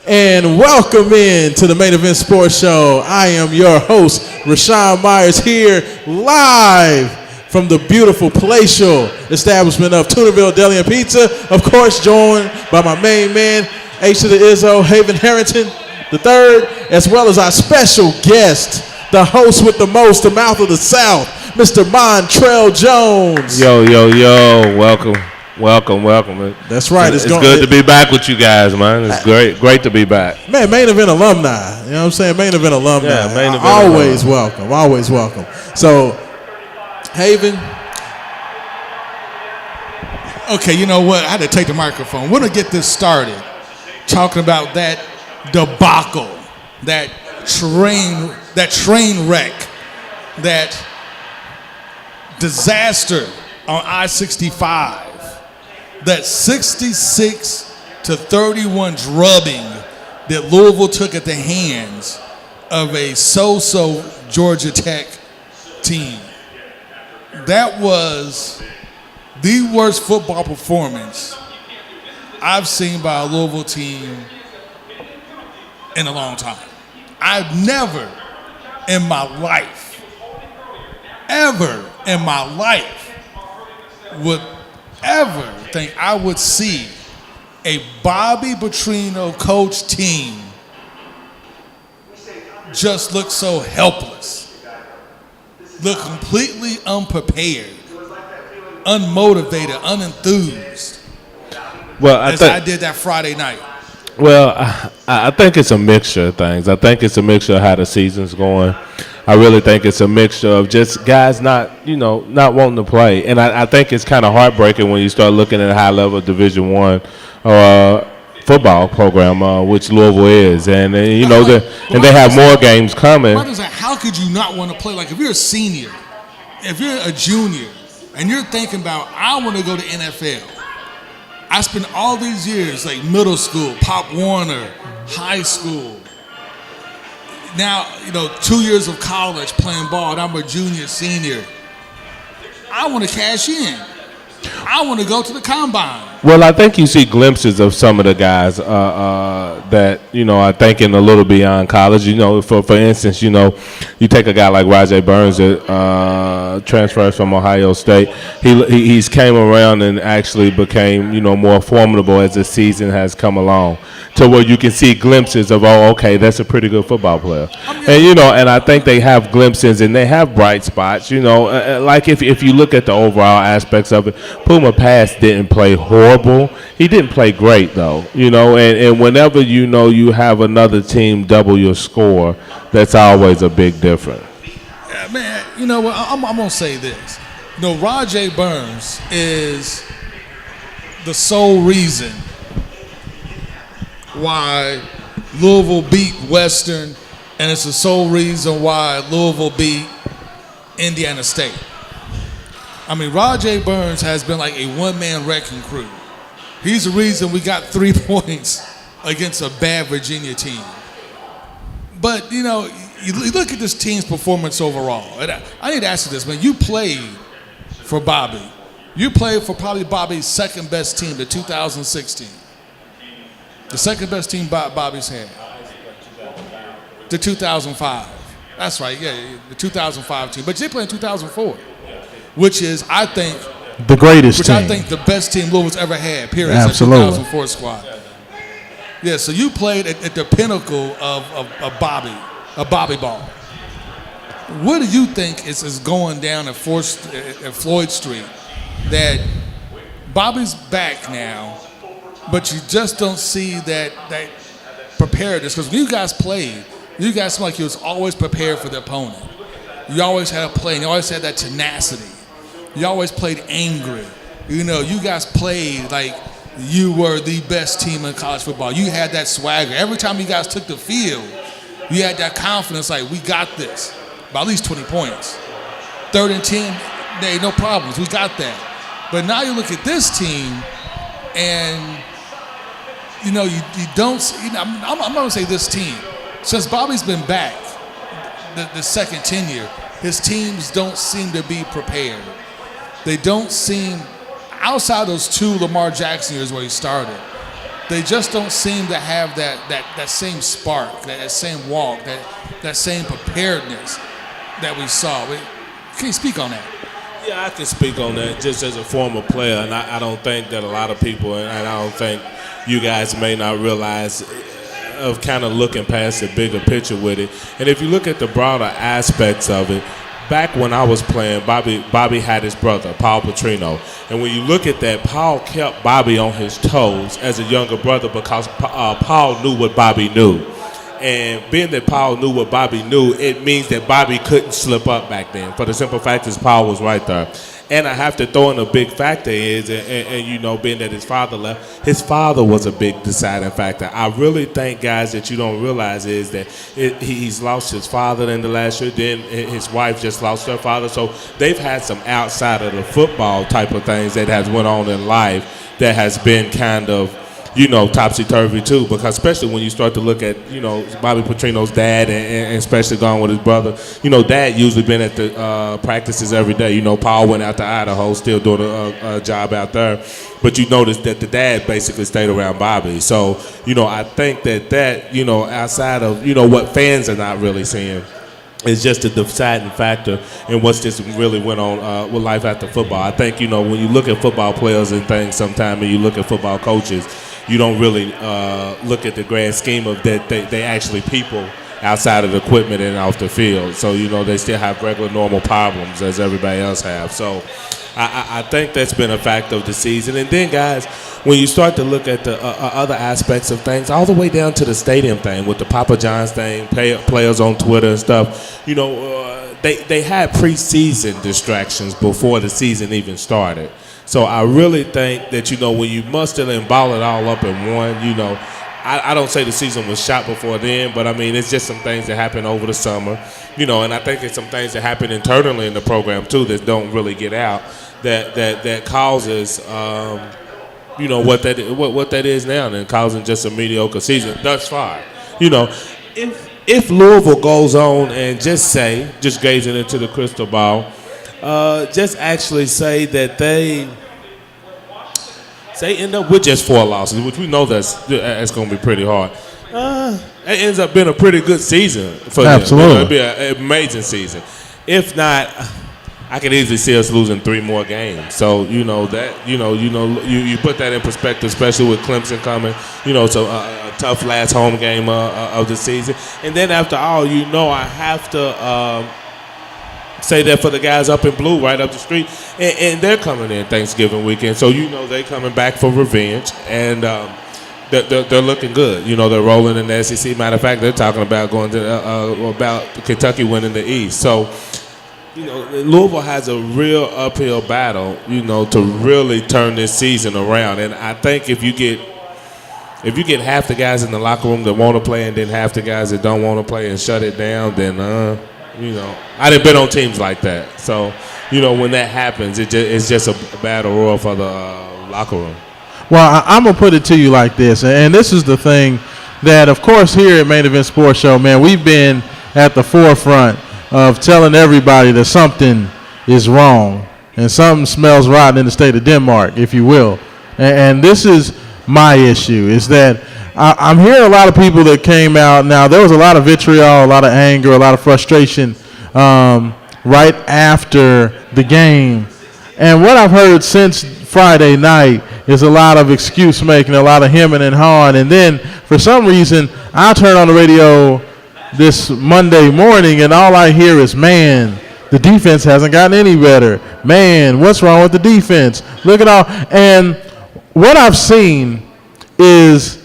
And welcome in to the Main Event Sports Show. I am your host, Rashawn Myers, here live from the beautiful palatial establishment of Tunaville Deli and Pizza. Of course, joined by my main man, H to the Izzo, Haven Harrington III, as well as our special guest, the host with the most, the mouth of the South, Mr. Montrell Jones. Yo, yo, yo, welcome. Welcome. That's right. It's good to be back with you guys, man. It's great to be back. Man, Main Event alumni. You know what I'm saying? Main Event alumni. Yeah, Main Event always alumni. Always welcome. So, Haven. Okay, you know what? I had to take the microphone. We're going to get this started talking about that debacle, that train wreck, that disaster on I-65. That 66-31 drubbing that Louisville took at the hands of a so-so Georgia Tech team. That was the worst football performance I've seen by a Louisville team in a long time. I've never in my life, would ever think I would see a Bobby Petrino coach team just look so helpless, look completely unprepared, unmotivated, unenthused, well, I did that Friday night. Well, I think it's a mixture of things. I think it's a mixture of how the season's going. I really think it's a mixture of just guys not wanting to play. And I think it's kind of heartbreaking when you start looking at a high-level Division I football program, which Louisville is. And they have more games coming. How could you not want to play? Like, if you're a senior, if you're a junior, and you're thinking about, I want to go to NFL. I spent all these years, like middle school, Pop Warner, high school. Now, 2 years of college playing ball, and I'm a junior, senior. I want to cash in. I want to go to the combine. Well, I think you see glimpses of some of the guys that, are thinking a little beyond college. For instance, you take a guy like Rajay Burns that transfers from Ohio State. He's came around and actually became, more formidable as the season has come along, to where you can see glimpses of, that's a pretty good football player. And I think they have glimpses and they have bright spots. Like if you look at the overall aspects of it, Puma Pass didn't play horrible. He didn't play great though, and whenever you have another team double your score, that's always a big difference. Yeah, man, I'm gonna say this. Rajay Burns is the sole reason why Louisville beat Western, and it's the sole reason why Louisville beat Indiana State. I mean, Rajay Burns has been like a one-man wrecking crew. He's the reason we got 3 points against a bad Virginia team. But, you look at this team's performance overall. And I need to ask you this, man. You played for Bobby. You played for probably Bobby's second-best team, the 2016. The second-best team Bobby's had. The 2005. That's right, yeah, the 2005 team. But they played in 2004, which is, I think, the greatest team. I think the best team Louisville's ever had, period. Absolutely. The 2004 squad. Yeah, so you played at the pinnacle of Bobby ball. What do you think is going down at Floyd Street that Bobby's back now, but you just don't see that preparedness? Because when you guys played, you guys seemed like you was always prepared for the opponent. You always had a play, and you always had that tenacity. You always played angry. You guys played like you were the best team in college football. You had that swagger. Every time you guys took the field, you had that confidence, like, we got this. By at least 20 points. 3rd and 10, hey, no problems. We got that. But now you look at this team, and, you don't see, I'm not going to say this team. Since Bobby's been back, the second tenure, his teams don't seem to be prepared. They don't seem, outside those 2 Lamar Jackson years where he started, they just don't seem to have that same spark, that same walk, that same preparedness that we saw. Can you speak on that? Yeah, I can speak on that just as a former player, and I don't think that a lot of people, and I don't think you guys may not realize of kind of looking past the bigger picture with it. And if you look at the broader aspects of it, back when I was playing, Bobby had his brother, Paul Petrino. And when you look at that, Paul kept Bobby on his toes as a younger brother because Paul knew what Bobby knew. And being that Paul knew what Bobby knew, it means that Bobby couldn't slip up back then. For the simple fact is Paul was right there. And I have to throw in a big factor is, and you know, being that his father left, his father was a big deciding factor. I really think, guys, that you don't realize is that he's lost his father in the last year. Then his wife just lost her father. So they've had some outside of the football type of things that has went on in life that has been kind of, you know, topsy-turvy too, because especially when you start to look at, you know, Bobby Petrino's dad and especially going with his brother, you know, dad usually been at the practices every day. You know, Paul went out to Idaho, still doing a job out there, but you notice that the dad basically stayed around Bobby. So, you know, I think that, you know, outside of, you know, what fans are not really seeing, it's just a deciding factor in what's just really went on with life after football. I think, you know, when you look at football players and things sometimes and you look at football coaches, you don't really look at the grand scheme of that they actually people outside of the equipment and off the field. So, you know, they still have regular normal problems as everybody else have. So I think that's been a fact of the season. And then, guys, when you start to look at the other aspects of things, all the way down to the stadium thing with the Papa John's thing, players on Twitter and stuff, you know, they had preseason distractions before the season even started. So I really think that, you know, when you muster and ball it all up in one, you know, I don't say the season was shot before then, but I mean, it's just some things that happen over the summer, you know, and I think it's some things that happen internally in the program too that don't really get out that causes, you know, what that is now and causing just a mediocre season thus far. You know, if Louisville goes on and just gazing into the crystal ball, just actually say that they end up with just 4 losses, which we know that's going to be pretty hard. It ends up being a pretty good season for them. Absolutely. It'll be an amazing season. If not, I can easily see us losing 3 more games. So, you know, that, you put that in perspective, especially with Clemson coming, you know, so a tough last home game of the season. And then after all, you know, I have to say that for the guys up in blue right up the street, and they're coming in Thanksgiving weekend, so you know they're coming back for revenge, and they're looking good. You know, they're rolling in the SEC. Matter of fact, they're talking about going to about Kentucky winning the East. So, you know, Louisville has a real uphill battle, you know, to really turn this season around. And I think if you get half the guys in the locker room that want to play and then half the guys that don't want to play and shut it down, then you know, I done been on teams like that. So, you know, when that happens, it's just a battle royal for the locker room. Well, I'm going to put it to you like this, and this is the thing that, of course, here at Main Event Sports Show, man, we've been at the forefront of telling everybody that something is wrong and something smells rotten in the state of Denmark, if you will. And this is my issue, is that I'm hearing a lot of people that came out. Now, there was a lot of vitriol, a lot of anger, a lot of frustration right after the game. And what I've heard since Friday night is a lot of excuse making, a lot of hemming and hawing. And then, for some reason, I turn on the radio this Monday morning, and all I hear is, man, the defense hasn't gotten any better. Man, what's wrong with the defense? Look at all. And what I've seen is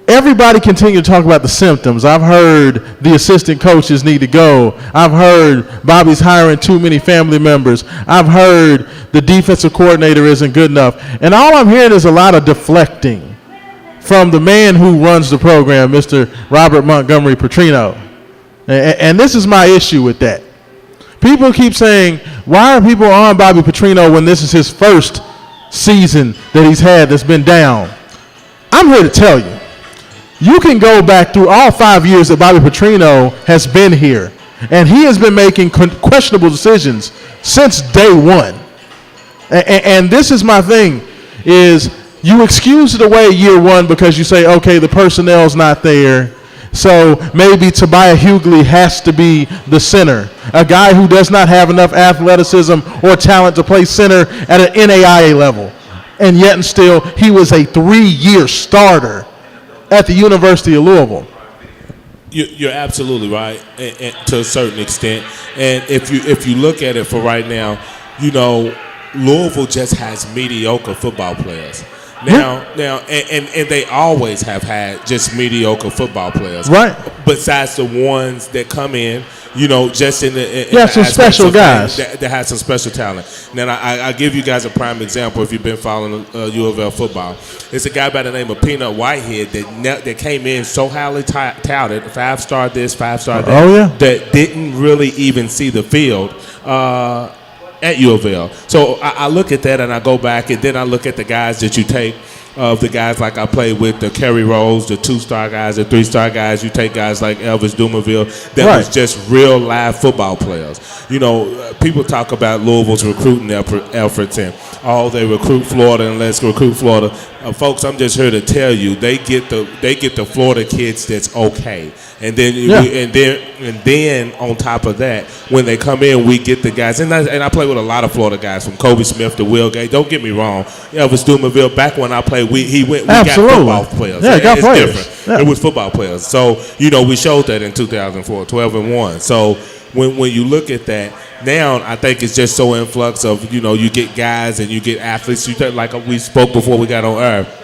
everybody continue to talk about the symptoms. I've heard the assistant coaches need to go. I've heard Bobby's hiring too many family members. I've heard the defensive coordinator isn't good enough. And all I'm hearing is a lot of deflecting from the man who runs the program, Mr. Robert Montgomery Petrino. And this is my issue with that. People keep saying, why are people on Bobby Petrino when this is his first season that he's had that's been down? I'm here to tell you, you can go back through all 5 years that Bobby Petrino has been here, and he has been making questionable decisions since day one. And this is my thing, is you excuse it away year one because you say, okay, the personnel's not there, so maybe Tobias Hughley has to be the center, a guy who does not have enough athleticism or talent to play center at an NAIA level. And yet and still, he was a 3-year starter at the University of Louisville. You're absolutely right, and to a certain extent. And if you look at it for right now, Louisville just has mediocre football players. Now, and they always have had just mediocre football players, right? Besides the ones that come in, just in the some special guys that have some special talent. Now, I give you guys a prime example if you've been following U of L football. It's a guy by the name of Peanut Whitehead that came in so highly touted, 5-star this, 5-star that, that didn't really even see the field. At U of L. So I look at that and I go back and then I look at the guys that you take, the guys like I played with, the Kerry Rose, the 2-star guys, the 3-star guys. You take guys like Elvis Dumerville that was just real live football players. People talk about Louisville's recruiting efforts and they recruit Florida and let's recruit Florida. Folks, I'm just here to tell you they get the Florida kids that's okay. And then on top of that, when they come in, we get the guys. And I play with a lot of Florida guys, from Kobe Smith to Will Gay. Don't get me wrong, Elvis Dumerville. Back when I played, we got football players. Yeah, got players. Different. Yeah. It was football players. So we showed that in 2004, 12-1. So when you look at that now, I think it's just so influx of you get guys and you get athletes. Like we spoke before we got on air.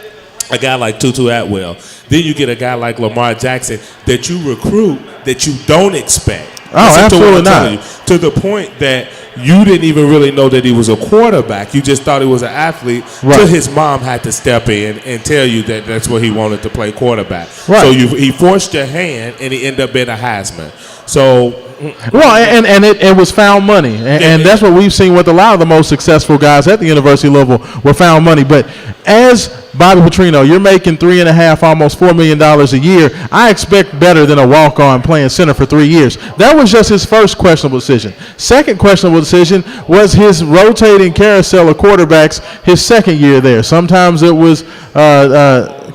A guy like Tutu Atwell. Then you get a guy like Lamar Jackson that you recruit that you don't expect. Absolutely not. To the point that you didn't even really know that he was a quarterback. You just thought he was an athlete. Right. Till his mom had to step in and tell you that that's what he wanted to play quarterback. Right. So he forced your hand and he ended up being a Heisman. So. Well, and it was found money, and that's what we've seen with a lot of the most successful guys at the University of Louisville were found money. But as Bobby Petrino, you're making $3.5, almost $4 million a year. I expect better than a walk-on playing center for 3 years. That was just his first questionable decision. Second questionable decision was his rotating carousel of quarterbacks his second year there. Sometimes it was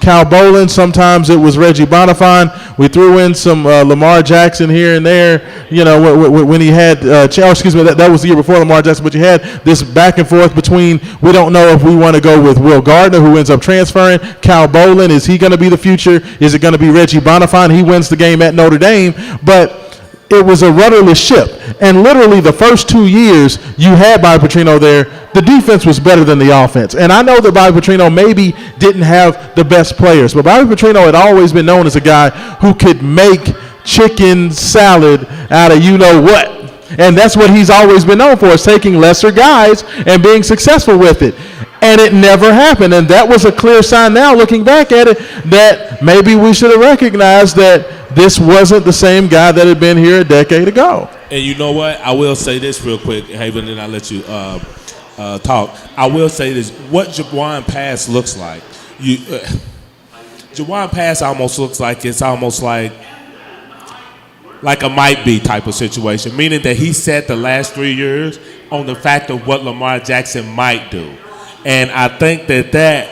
Cal Bolin, sometimes it was Reggie Bonifant. We threw in some Lamar Jackson here and there, when he had, that was the year before Lamar Jackson, but you had this back and forth between, we don't know if we want to go with Will Gardner, who ends up transferring. Cal Bolin, is he going to be the future? Is it going to be Reggie Bonifant? He wins the game at Notre Dame, but it was a rudderless ship. And literally the first 2 years you had Bobby Petrino there, the defense was better than the offense. And I know that Bobby Petrino maybe didn't have the best players, but Bobby Petrino had always been known as a guy who could make chicken salad out of you-know-what. And that's what he's always been known for, is taking lesser guys and being successful with it. And it never happened. And that was a clear sign now, looking back at it, that maybe we should have recognized that this wasn't the same guy that had been here a decade ago. And you know what? I will say this real quick, Haven, and I'll let you talk. I will say this. What Jawan Pass looks like, Jawan Pass almost looks like it's almost like a might be type of situation, meaning that he set the last 3 years on the fact of what Lamar Jackson might do. And I think that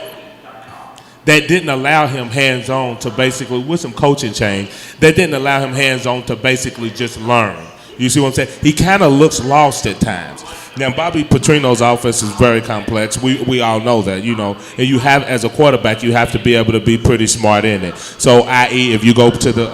didn't allow him hands-on to basically, with some coaching change, that didn't allow him hands-on to basically just learn. You see what I'm saying? He kind of looks lost at times. Now, Bobby Petrino's offense is very complex. We all know that, And you have, as a quarterback, you have to be able to be pretty smart in it. So, i.e., if you go to the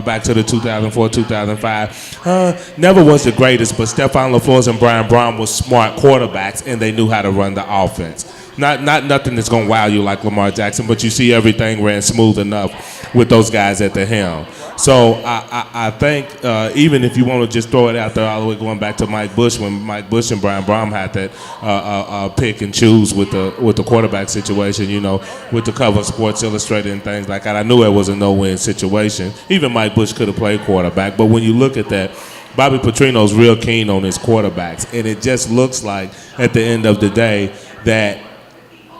back to the 2004, 2005, never was the greatest, but Stephon LaFleur and Brian Brown were smart quarterbacks, and they knew how to run the offense. Not nothing that's going to wow you like Lamar Jackson, but you see everything ran smooth enough with those guys at the helm. So I think even if you want to just throw it out there all the way going back to Mike Bush, when Mike Bush and Brian Brown had that pick and choose with the quarterback situation, with the cover of Sports Illustrated and things like that, I knew it was a no-win situation. Even Mike Bush could have played quarterback, but when you look at that, Bobby Petrino's real keen on his quarterbacks, and it just looks like at the end of the day that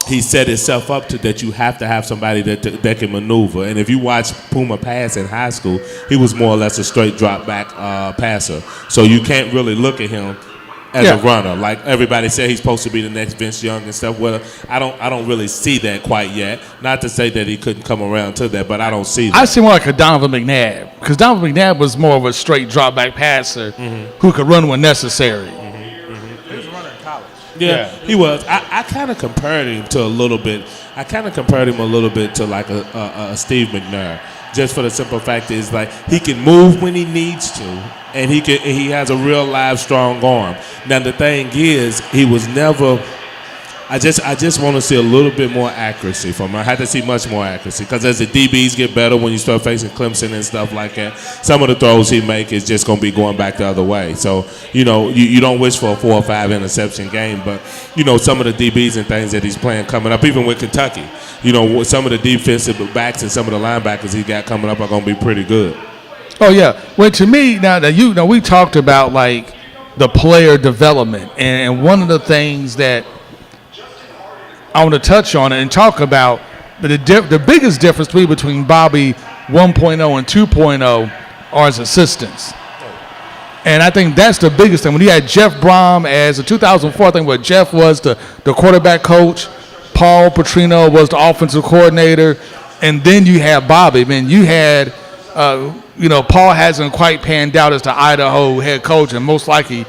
he set himself up to that you have to have somebody that can maneuver. And if you watch Puma pass in high school, he was more or less a straight drop back passer. So you can't really look at him as a runner. Like everybody said, he's supposed to be the next Vince Young and stuff. Well, I don't really see that quite yet. Not to say that he couldn't come around to that, but I don't see that. I see more like a Donovan McNabb, because Donovan McNabb was more of a straight drop back passer who could run when necessary. He was a runner in college. Yeah, he was. I kind of compared him to a little bit. I kind of compared him a little bit to like a Steve McNair, just for the simple fact is like he can move when he needs to, and he has a real live strong arm. Now the thing is, he was never. I just want to see a little bit more accuracy from him. I had to see much more accuracy because as the DBs get better when you start facing Clemson and stuff like that, some of the throws he make is just going to be going back the other way. So, you don't wish for a 4 or 5 interception game, but, some of the DBs and things that he's playing coming up, even with Kentucky, some of the defensive backs and some of the linebackers he got coming up are going to be pretty good. Oh, yeah. Well, to me, now we talked about, like, the player development, and one of the things that I want to touch on it and talk about the biggest difference between Bobby 1.0 and 2.0 are his assistants. And I think that's the biggest thing. When you had Jeff Brom as a 2004, I think what Jeff was the quarterback coach, Paul Petrino was the offensive coordinator, and then you had Bobby. Man, you had, Paul hasn't quite panned out as the Idaho head coach, and most likely,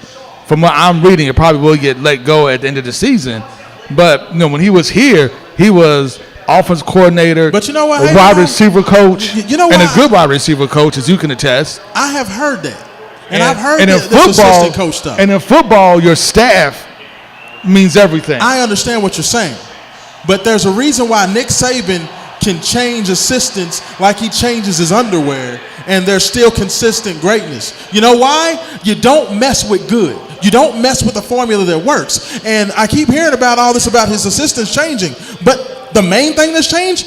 from what I'm reading, it probably will get let go at the end of the season. But when he was here, he was offense coordinator, but you know what, a wide receiver coach, and a good wide receiver coach, as you can attest. I have heard that, and I've heard and that this assistant coach stuff. And in football, your staff means everything. I understand what you're saying, but there's a reason why Nick Saban can change assistants like he changes his underwear, and there's still consistent greatness. You know why? You don't mess with good. You don't mess with the formula that works. And I keep hearing about all this about his assistants changing, but the main thing that's changed,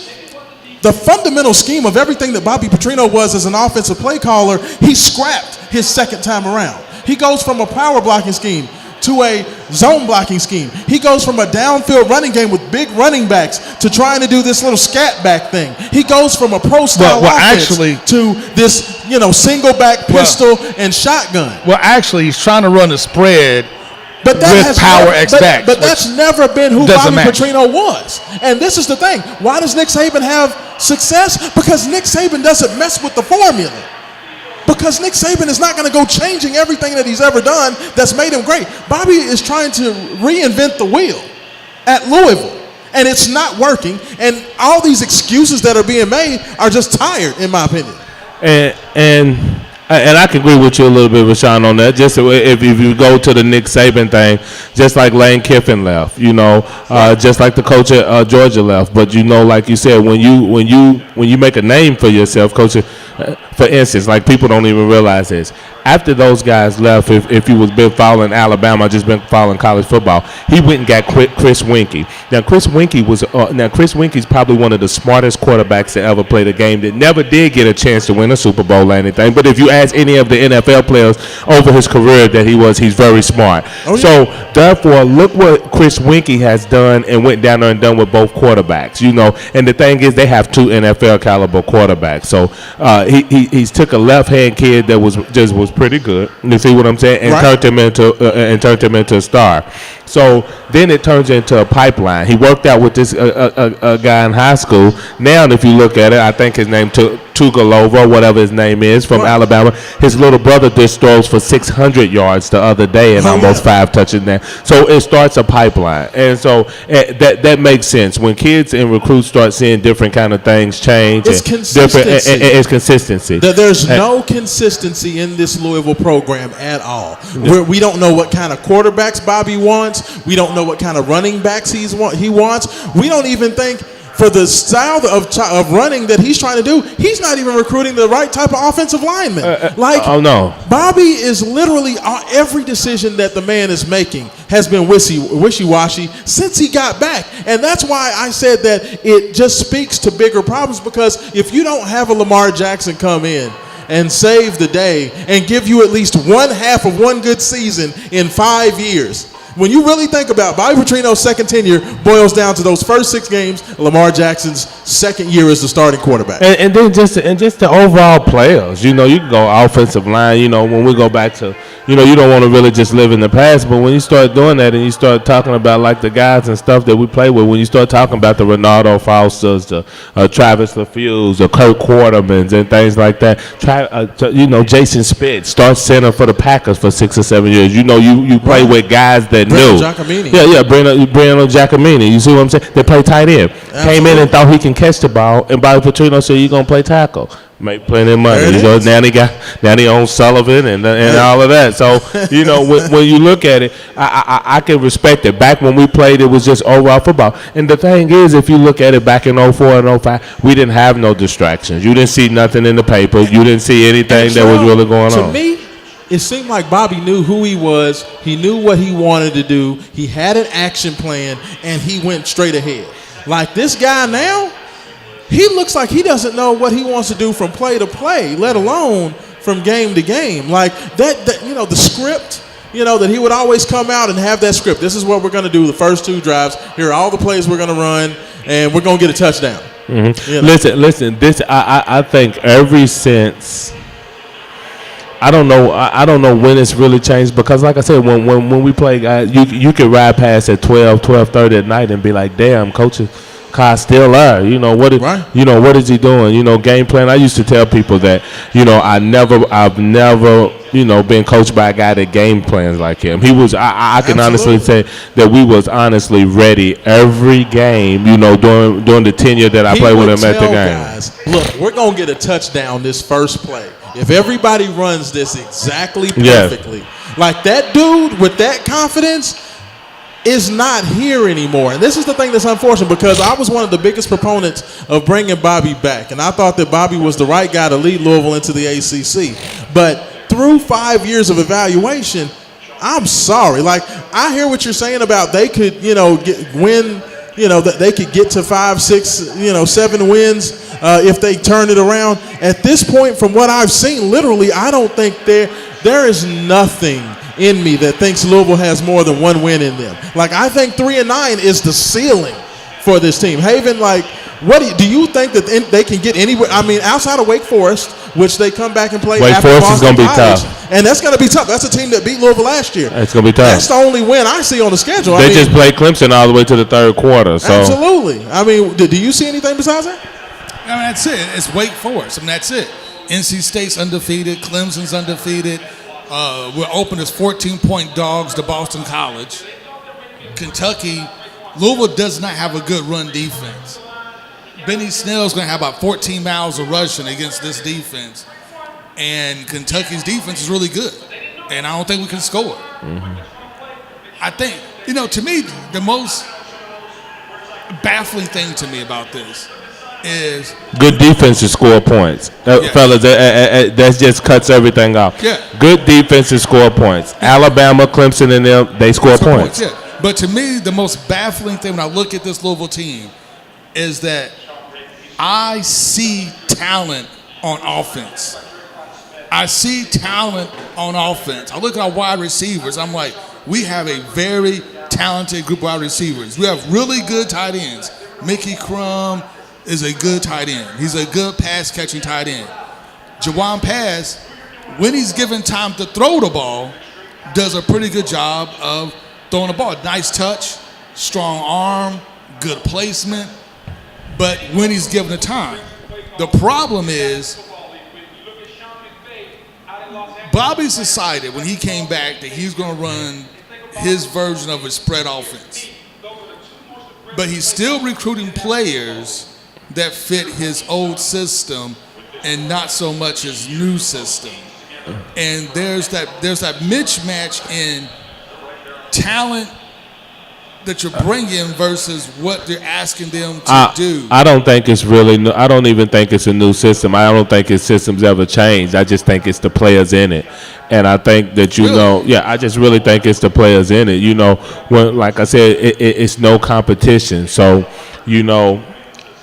the fundamental scheme of everything that Bobby Petrino was as an offensive play caller, he scrapped his second time around. He goes from a power blocking scheme to a zone blocking scheme. He goes from a downfield running game with big running backs to trying to do this little scat back thing. He goes from a pro style offense to this, single back pistol and shotgun. Well, actually, he's trying to run a spread with power X back. But that's never been who Bobby Petrino was. And this is the thing. Why does Nick Saban have success? Because Nick Saban doesn't mess with the formula. Because Nick Saban is not going to go changing everything that he's ever done that's made him great. Bobby is trying to reinvent the wheel at Louisville, and it's not working. And all these excuses that are being made are just tired, in my opinion. And I can agree with you a little bit, Rashawn, on that. Just if you go to the Nick Saban thing, just like Lane Kiffin left, just like the coach at Georgia left. But like you said, when you make a name for yourself, coach. For instance, like people don't even realize this. After those guys left, if you was been following Alabama, just been following college football, he went and got Chris Winkie. Now Chris Winkie's probably one of the smartest quarterbacks to ever play the game that never did get a chance to win a Super Bowl or anything. But if you ask any of the NFL players over his career that he's very smart. Oh, yeah. So therefore, look what Chris Winkie has done and went down there and done with both quarterbacks. And the thing is, they have 2 NFL caliber quarterbacks. So he's took a left hand kid that was pretty good. You see what I'm saying? And turned him into a star. So then it turns into a pipeline. He worked out with this a guy in high school. Now, if you look at it, I think his name Tugalova, whatever his name is, from Alabama. His little brother just throws for 600 yards the other day and almost 5 touchdowns. So it starts a pipeline, and so that makes sense when kids and recruits start seeing different kind of things change. It's consistency. It's consistency. There's no consistency in this Louisville program at all. We don't know what kind of quarterbacks Bobby wants. We don't know what kind of running backs he wants. We don't even think for the style of running that he's trying to do, he's not even recruiting the right type of offensive lineman. Oh no, Bobby is literally every decision that the man is making has been wishy-washy since he got back, and that's why I said that it just speaks to bigger problems. Because if you don't have a Lamar Jackson come in and save the day and give you at least one half of one good season in 5 years, when you really think about Bobby Petrino's second tenure boils down to those first 6 games of Lamar Jackson's second year as the starting quarterback. And then just the overall players. You can go offensive line. When we go back to, you don't want to really just live in the past. But when you start doing that and you start talking about like the guys and stuff that we play with, when you start talking about the Ronaldo Faustas, the Travis LaFews, the Kurt Quartermans and things like that. Jason Spitz, start center for the Packers for 6 or 7 years. You play with guys that knew. Giacomini. Yeah, Breno Giacomini. You see what I'm saying? They play tight end. Absolutely. Came in and thought he can catch the ball, and Bobby Petrino said, "You're gonna play tackle, make plenty of money." Now he owns Sullivan and all of that. So when you look at it, I can respect it. Back when we played, it was just overall football. And the thing is, if you look at it back in 04 and 05, we didn't have no distractions. You didn't see nothing in the paper. You didn't see anything that was really going on. To me, it seemed like Bobby knew who he was. He knew what he wanted to do. He had an action plan, and he went straight ahead. Like this guy now, he looks like he doesn't know what he wants to do from play to play, let alone from game to game. Like that the script, that he would always come out and have that script. This is what we're going to do the first 2 drives. Here are all the plays we're going to run, and we're going to get a touchdown. Mm-hmm. Listen. This I think ever since. I don't know when it's really changed because, like I said, when we play, you could ride past at 12:30 at night and be like, "Damn, Coach Kyle still there." What is he doing? Game plan. I used to tell people that I've never been coached by a guy that game plans like him. He was. I can honestly say that we was honestly ready every game. During the tenure that I played with him at the game. Guys, look, we're gonna get a touchdown this first play. If everybody runs this exactly perfectly, like that dude with that confidence is not here anymore. And this is the thing that's unfortunate because I was one of the biggest proponents of bringing Bobby back. And I thought that Bobby was the right guy to lead Louisville into the ACC. But through 5 years of evaluation, I'm sorry. Like, I hear what you're saying about they could, win, that they could get to 5, 6, 7 wins if they turn it around. At this point, from what I've seen, literally, I don't think there is nothing in me that thinks Louisville has more than 1 win in them. Like, I think 3-9 is the ceiling for this team. Haven, like, what do you think that they can get anywhere? I mean, outside of Wake Forest, which they come back and play. Wake after Forest Boston is going to be College, tough. and that's going to be tough. That's a team that beat Louisville last year. It's going to be tough. That's the only win I see on the schedule. They just played Clemson all the way to the 3rd quarter. So. Absolutely. I mean, do you see anything besides that? I mean, that's it. It's Wake Forest. I mean, that's it. NC State's undefeated. Clemson's undefeated. We're open as 14-point dogs to Boston College. Kentucky, Louisville does not have a good run defense. Benny Snell's going to have about 14 miles of rushing against this defense. And Kentucky's defense is really good. And I don't think we can score. Mm-hmm. I think, to me, the most baffling thing to me about this is good defense to score points. Fellas, that just cuts everything off. Yeah. Good defense to score points. Alabama, Clemson, and them, they score points. Yeah. But to me, the most baffling thing when I look at this Louisville team is that I see talent on offense. I see talent on offense. I look at our wide receivers. I'm like, we have a very talented group of wide receivers. We have really good tight ends. Mickey Crum is a good tight end. He's a good pass-catching tight end. Jawan Pass, when he's given time to throw the ball, does a pretty good job of throwing the ball. Nice touch, strong arm, good placement. But when he's given the time, the problem is Bobby's decided when he came back that he's going to run his version of a spread offense. But he's still recruiting players that fit his old system and not so much his new system. And there's that mismatch in talent that you're bringing versus what they're asking them to do. I don't think it's really. I don't even think it's a new system. I don't think his system's ever changed. I just think it's the players in it, and I think that I just really think it's the players in it. When, like I said, it's no competition. So,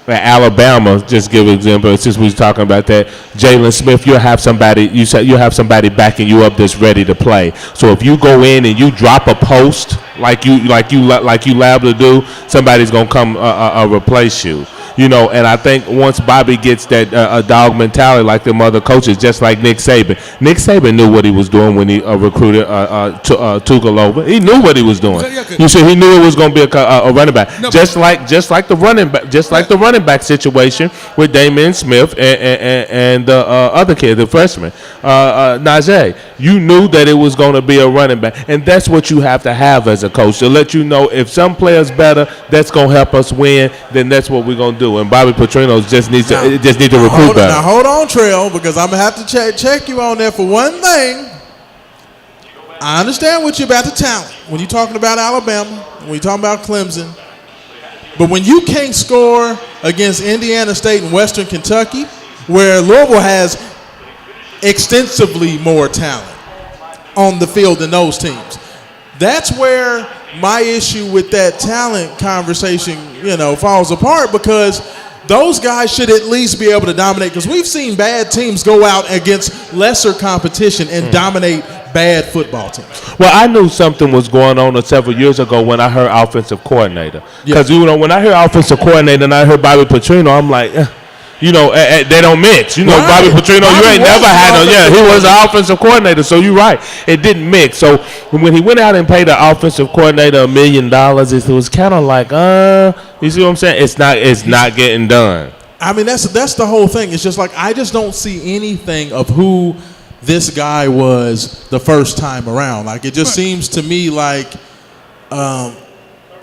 at Alabama, just give an example, since we was talking about that, Jalen Smith, you'll have somebody backing you up that's ready to play. So if you go in and you drop a post like you liable to do, somebody's gonna come replace you. You know, and I think once Bobby gets that dog mentality like them other coaches, just like Nick Saban. Nick Saban knew what he was doing when he recruited Tugalova. He knew what he was doing. You see, he knew it was going to be a running back, just like the running back situation with Damian Smith and the other kid, the freshman, Najee. You knew that it was going to be a running back, and that's what you have to have as a coach to let you know if some player's better, that's going to help us win. Then that's what we're going to do. And Bobby Petrino just need to recruit better. Now hold on, Trail, because I'm gonna have to check you on there for one thing. I understand what you're about to talent when you're talking about Alabama, when you're talking about Clemson, but when you can't score against Indiana State and Western Kentucky, where Louisville has extensively more talent on the field than those teams, that's where my issue with that talent conversation, falls apart, because those guys should at least be able to dominate, because we've seen bad teams go out against lesser competition and dominate bad football teams. Well, I knew something was going on several years ago when I heard offensive coordinator. Because, when I heard offensive coordinator and I heard Bobby Petrino, I'm like, they don't mix. Right. Bobby Petrino, you ain't never had no. Yeah, he was an offensive coordinator, so you're right. It didn't mix. So when he went out and paid the offensive coordinator $1 million, it was kind of like, you see what I'm saying? It's not getting done. I mean, that's the whole thing. It's just like I just don't see anything of who this guy was the first time around. Like, it just seems to me like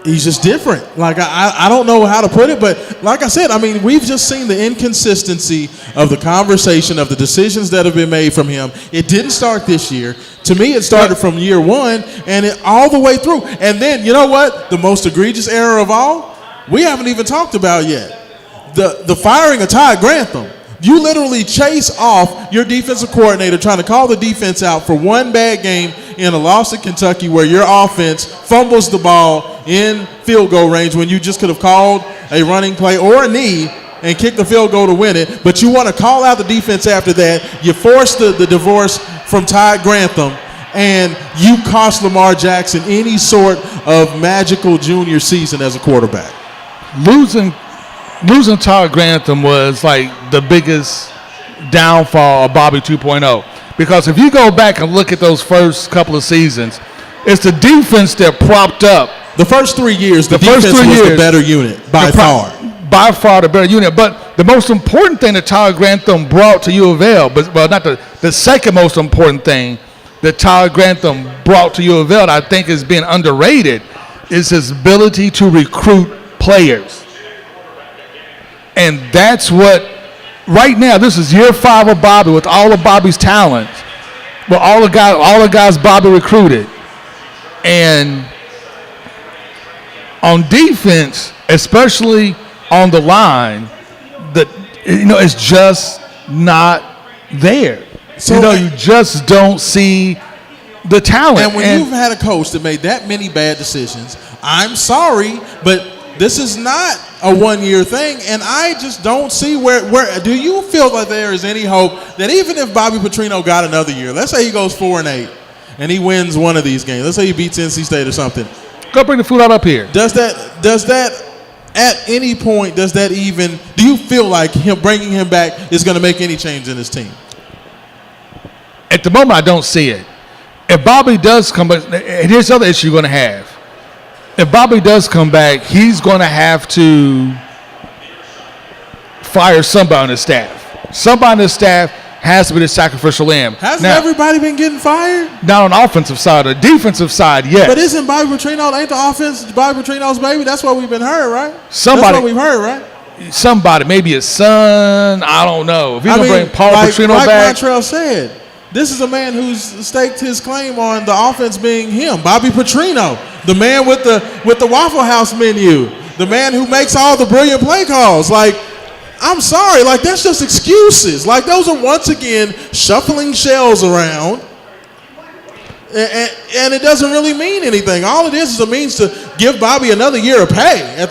he's just different. Like, I don't know how to put it, but like I said, I mean, we've just seen the inconsistency of the conversation, of the decisions that have been made from him. It didn't start this year. To me, it started from year one and all the way through. And then, you know what? The most egregious error of all, we haven't even talked about yet. The firing of Todd Grantham. You literally chase off your defensive coordinator trying to call the defense out for one bad game in a loss to Kentucky, where your offense fumbles the ball in field goal range when you just could have called a running play or a knee and kicked the field goal to win it. But you want to call out the defense after that. You force the divorce from Todd Grantham, and you cost Lamar Jackson any sort of magical junior season as a quarterback. Losing Todd Grantham was like the biggest downfall of Bobby 2.0. Because if you go back and look at those first couple of seasons, it's the defense that propped up. The first 3 years, the defense was the better unit by far. By far the better unit. But the most important thing that Todd Grantham brought to U of L, not the second most important thing that Todd Grantham brought to U of L, I think is being underrated, is his ability to recruit players. And that's what, right now, this is year 5 of Bobby with all of Bobby's talent, with all the guys Bobby recruited. And on defense, especially on the line, it's just not there. So you just don't see the talent. And when you've had a coach that made that many bad decisions, I'm sorry, but this is not a one-year thing, and I just don't see where do you feel like there is any hope that even if Bobby Petrino got another year, let's say he goes 4-8 and he wins one of these games, let's say he beats NC State or something. Go bring the food out up here. Does that at any point, do you feel like him bringing him back is going to make any change in his team? At the moment, I don't see it. If Bobby does come back, here's the other issue you're going to have. If Bobby does come back, he's going to have to fire somebody on his staff. Somebody on his staff has to be the sacrificial lamb. Hasn't everybody been getting fired? Not on the offensive side. The defensive side, yes. But isn't Bobby Petrino, ain't the offense Bobby Petrino's baby? That's what we've been heard, right? That's what we've heard, right? Somebody, maybe his son, I don't know. If he's going to bring Paul Petrino back. Like Montrell said, this is a man who's staked his claim on the offense being him, Bobby Petrino, the man with the Waffle House menu, the man who makes all the brilliant play calls. Like, I'm sorry, like that's just excuses. Like those are once again shuffling shells around. And it doesn't really mean anything. All it is a means to give Bobby another year of pay. At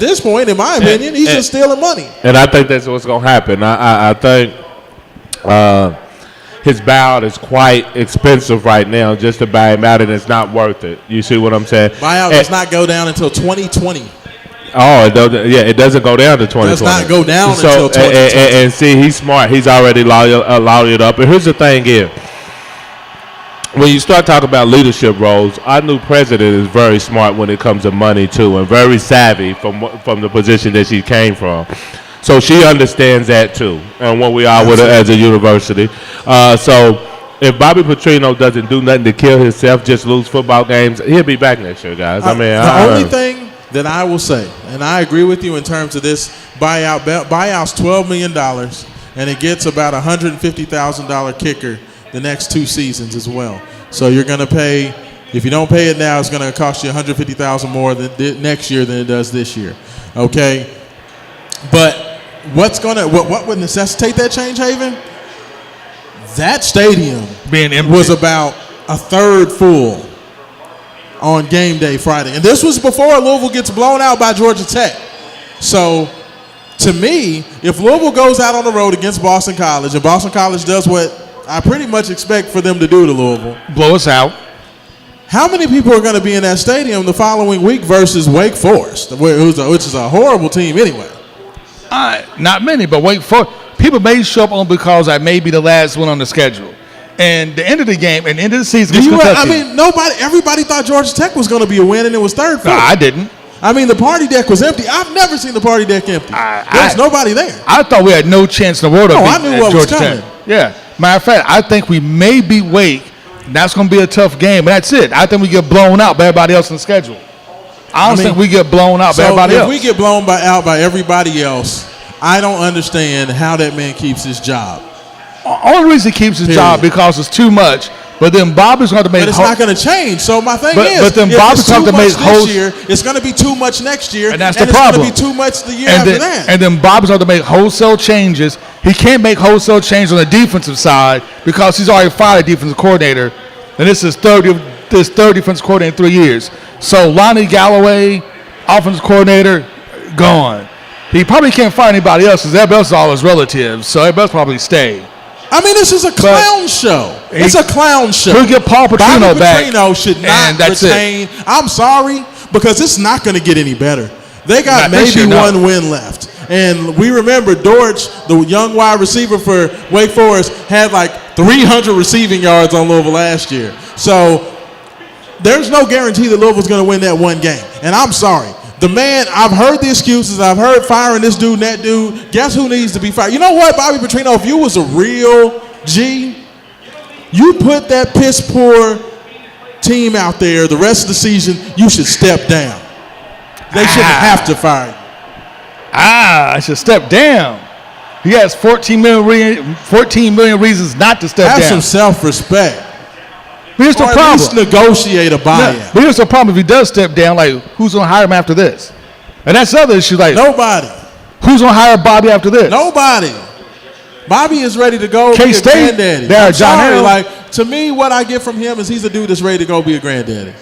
this point, in my opinion, he's just stealing money. And I think that's what's going to happen. I think his buyout is quite expensive right now just to buy him out, and it's not worth it. You see what I'm saying? Buyout does not go down until 2020. Oh, it doesn't go down to 2020. Does not go down until 2020. And see, he's smart. He's already lawyered up. And here's the thing here. When you start talking about leadership roles, our new president is very smart when it comes to money too, and very savvy from the position that she came from. So she understands that too, and what we are with her as a university. So if Bobby Petrino doesn't do nothing to kill himself, just lose football games, he'll be back next year, guys. The only thing that I will say, and I agree with you in terms of this buyout's $12 million, and it gets about $150,000 kicker the next 2 seasons as well. So you're going to pay, if you don't pay it now, it's going to cost you $150,000 more next year than it does this year. Okay? But what would necessitate that change, Haven? That stadium was about a third full on game day Friday. And this was before Louisville gets blown out by Georgia Tech. So to me, if Louisville goes out on the road against Boston College, and Boston College does what I pretty much expect for them to do to Louisville, blow us out, how many people are going to be in that stadium the following week versus Wake Forest, which is a horrible team anyway? Not many, but Wake Forest. People may show up on because I may be the last one on the schedule. And the end of the game and the end of the season gets Kentucky. Everybody thought Georgia Tech was going to be a win, and it was third. No, I didn't. I mean, the party deck was empty. I've never seen the party deck empty. There's nobody there. I thought we had no chance in the world of beating I knew what Georgia was coming. Tech. Yeah. Matter of fact, I think we may beat Wake. That's going to be a tough game, but that's it. I think we get blown out by everybody else in the schedule. I don't think we get blown out by everybody else. If we get blown out by everybody else, I don't understand how that man keeps his job. Only reason he keeps his job because it's too much. But then Bobby's going to make. But it's not going to change. So my thing is, but then Bobby's going to make this year. It's going to be too much next year, and that's the problem. It's going to be too much the year after that. And then Bobby's going to make wholesale changes. He can't make wholesale changes on the defensive side because he's already fired a defensive coordinator, and this is third defensive coordinator in 3 years. So Lonnie Galloway, offensive coordinator, gone. He probably can't fire anybody else because everybody else is all his relatives. So everybody else probably stay. I mean, this is a clown show. It's a clown show. We'll get Paul Petrino back. Petrino should not retain. I'm sorry, because it's not going to get any better. They got maybe one win left. And we remember Dortch, the young wide receiver for Wake Forest, had like 300 receiving yards on Louisville last year. So there's no guarantee that Louisville's going to win that one game. And I'm sorry. The man, I've heard the excuses. I've heard firing this dude and that dude. Guess who needs to be fired? You know what, Bobby Petrino? If you was a real G, you put that piss poor team out there the rest of the season, you should step down. They shouldn't have to fire you. I should step down. He has 14 million reasons not to step down. Have some self-respect. Here's the problem. At least negotiate a buyout. But here's the problem. If he does step down, like, who's going to hire him after this? And that's the other issue. Like, nobody. Who's going to hire Bobby after this? Nobody. Bobby is ready to go be a granddaddy. Like, to me, what I get from him is he's a dude that's ready to go be a granddaddy.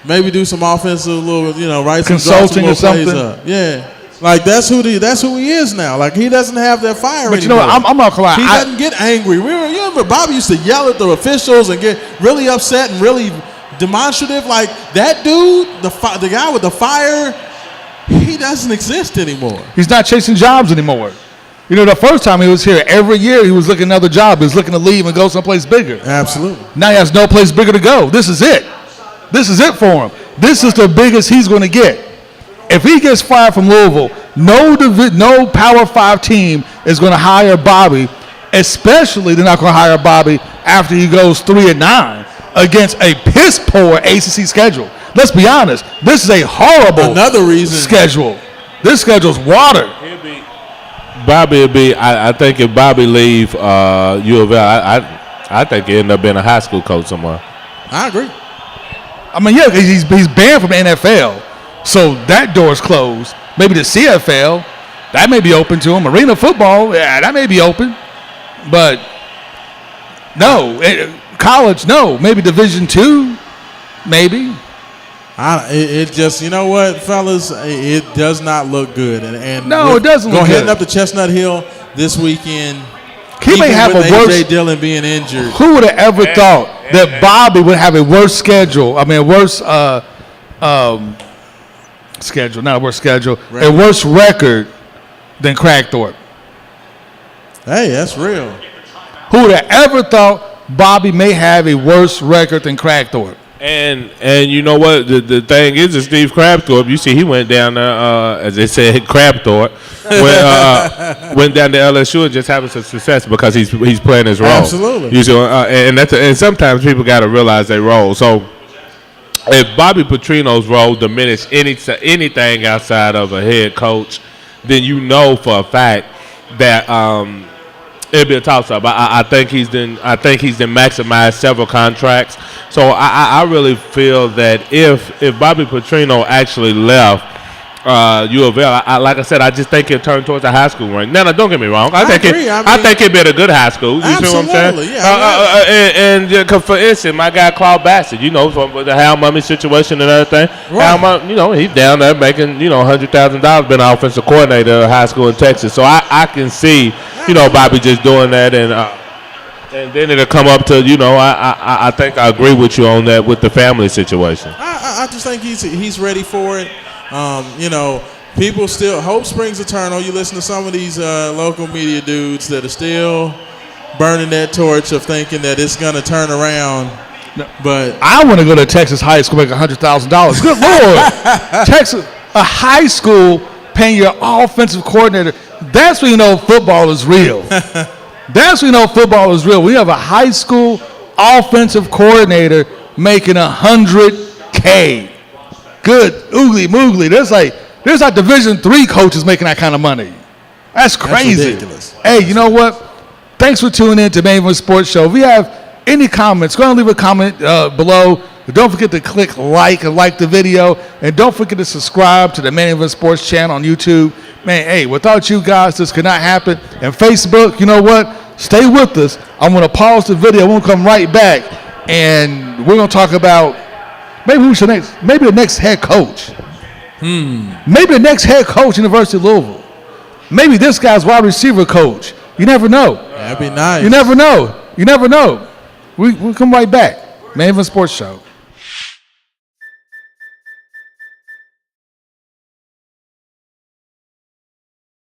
Maybe do some offensive little, write some consulting or something. Up. Yeah. Like, that's who he is now. Like, he doesn't have that fire anymore. But you know what? I'm not going to lie. He doesn't get angry. You remember Bobby used to yell at the officials and get really upset and really demonstrative. Like, that dude, the guy with the fire, he doesn't exist anymore. He's not chasing jobs anymore. You know, the first time he was here, every year he was looking at another job. He was looking to leave and go someplace bigger. Absolutely. Now he has no place bigger to go. This is it. This is it for him. This is the biggest he's going to get. If he gets fired from Louisville, no Power 5 team is going to hire Bobby, especially they're not going to hire Bobby after he goes 3-9 against a piss-poor ACC schedule. Let's be honest. This is a horrible schedule. This schedule's water. I think if Bobby leave U of L, I think he'll end up being a high school coach somewhere. I agree. I mean, yeah, he's banned from the NFL. So that door's closed. Maybe the CFL, that may be open to him. Arena football, yeah, that may be open. But No. College, no. Maybe Division II, maybe. It just, you know what, fellas, it does not look good. And no, it doesn't look good. Heading up to Chestnut Hill this weekend. He may have a worse. A.J. Dillon being injured. Who would have ever thought that Bobby would have a worse schedule? I mean, a worse schedule, not a worse schedule, a worse record than Cragthorpe. Hey, that's real. Who would have ever thought Bobby may have a worse record than Cragthorpe? And you know what? The thing is Steve Crabthorpe, you see he went down there, as they said, Crabthorpe, went down to LSU and just having some success because he's playing his role. Absolutely. You see, and sometimes people got to realize their role. So if Bobby Petrino's role diminished anything outside of a head coach, then you know for a fact that it'll be a toss-up. I think he's been maximized several contracts. So I really feel that if Bobby Petrino actually left U of L, like I said, I just think he'll turn towards the high school rank. Now, don't get me wrong. I think he'd be at a good high school. You see what I'm saying? Yeah, and for instance, my guy Claude Bassett, you know, from the Hal Mummy situation and everything. Right. Hal, you know, he's down there making, you know, $100,000, been an offensive coordinator at high school in Texas. So I can see, you know, Bobby just doing that, and then it'll come up to, you know, I think I agree with you on that with the family situation. I just think he's ready for it. You know, people still, hope springs eternal. You listen to some of these local media dudes that are still burning that torch of thinking that it's going to turn around. But I want to go to Texas high school, make $100,000. Good Lord. Texas, a high school paying your offensive coordinator. That's when you know football is real. That's when you know football is real. We have a high school offensive coordinator making $100K. Good, oogly moogly. There's like Division III coaches making that kind of money. That's crazy. That's ridiculous. Hey, you know what? Thanks for tuning in to Main Event Sports Show. If you have any comments, go ahead and leave a comment below. Don't forget to click like and like the video. And don't forget to subscribe to the Main Event Sports channel on YouTube. Man, hey, without you guys, this could not happen. And Facebook, you know what? Stay with us. I'm going to pause the video. We'll come right back. And we're going to talk about maybe the next head coach. Maybe the next head coach, University of Louisville. Maybe this guy's wide receiver coach. You never know. That'd be nice. You never know. We'll come right back. Main Event Sports Show.